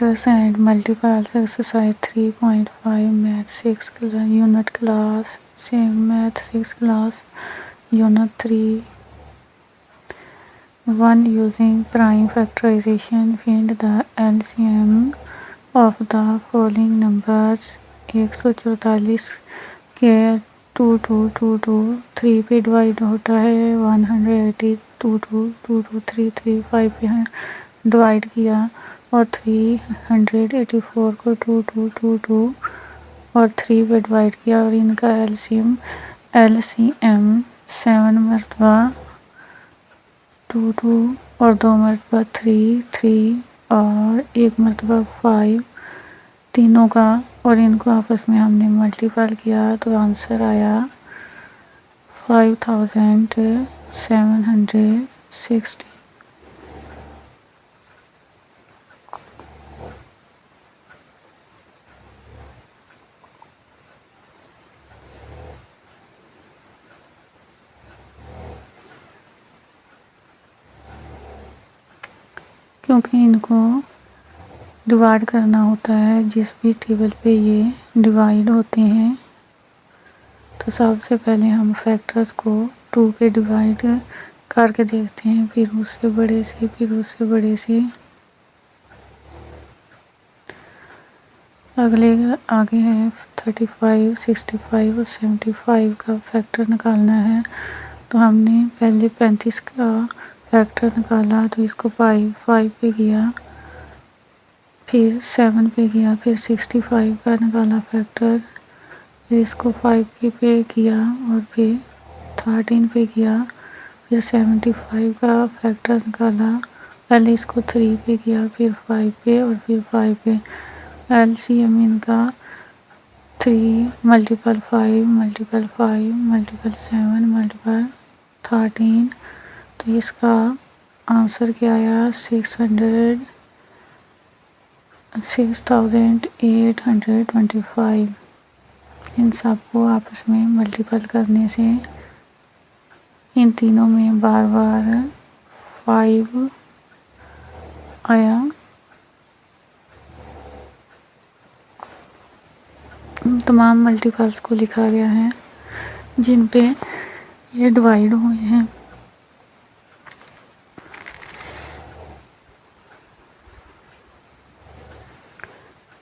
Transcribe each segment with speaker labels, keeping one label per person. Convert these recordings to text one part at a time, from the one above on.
Speaker 1: Factors and multiples exercise 3.5 math 6 unit class same math 6 class unit 3 1 using prime factorization find the LCM of the following numbers 144 के 2222 3 पे divide होता है 180 2233 पे divide किया और 384 को 2222 और 3 पे डिवाइड किया और इनका एलसीएम 7 मरतबा 22 और 2 मरतबा 3 और 1 मरतबा 5 तीनों का और इनको आपस में हमने मल्टीपल किया तो आंसर आया 5760। क्योंकि इनको डिवाइड करना होता है जिस भी टेबल पे ये डिवाइड होते हैं तो सबसे पहले हम फैक्टर्स को 2 पे डिवाइड करके देखते हैं, फिर उससे बड़े से, फिर उससे बड़े से। आगे है 35, 65 और 75 का फैक्टर निकालना है। तो हमने पहले 35 का फैक्टर निकाला तो इसको 5 पे किया, फिर 7 पे किया, फिर 65 का निकाला फैक्टर, फिर इसको 5 के पे किया और फिर 13 पे किया, फिर 75 का फैक्टर निकाला, पहले इसको 3 पे किया, फिर 5 पे और फिर 5 पे। एलसीएम इनका 3 मल्टीपल 5 मल्टीपल 5 मल्टीपल 7 मल्टीपल 13, तो इसका आंसर क्या आया 6825। इन सबको आपस में मल्टीपल करने से इन तीनों में बार बार 5 आया। तमाम मल्टीपल्स को लिखा गया है जिन पे ये डिवाइड हुए हैं।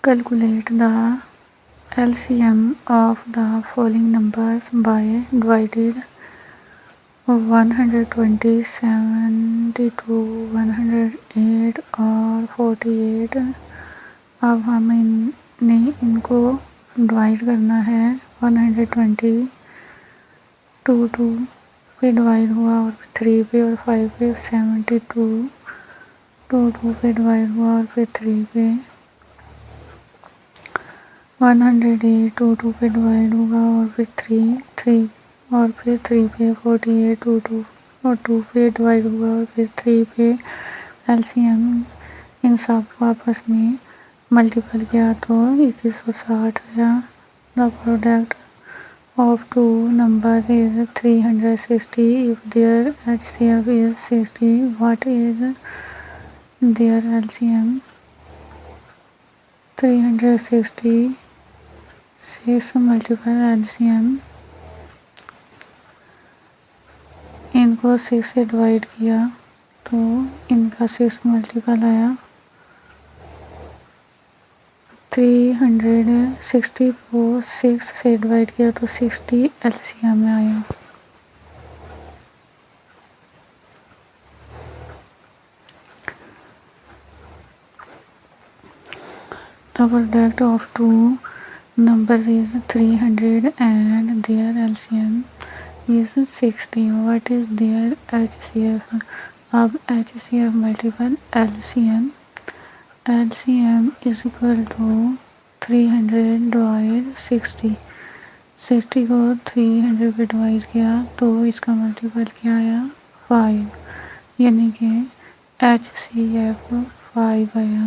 Speaker 1: Calculate the LCM of the following numbers by divided 120, 72, 108 और 48। अब हमें इनको डिवाइड करना है। 120 2 पे डिवाइड हुआ और 3 पे और 5 पे। 72 2 पे डिवाइड हुआ और फिर 3 पे। 108 2 पे डिवाइड होगा और फिर 3 और फिर 3 पे। 48 2 और 2 पे डिवाइड होगा और फिर 3 पे। एलसीएम इन सब को आपस में मल्टीपल किया तो 2160 आया। The product of 2 numbers is 360 if their HCF is 60. What is their LCM? 360 6 multiple LCM, इनको 6 से डिवाइड किया तो इनका 6 मल्टीपल आया। 360 को 6 से डिवाइड किया तो 60 एलसीएम में आया। The product of 2 numbers is 300 and their LCM is 60. What is their HCF? अब HCF multiple LCM is equal to 300 divide 60। 60 को 300 पे डिवाइड किया तो इसका मल्टीपल क्या आया 5, यानी कि HCF 5 आया।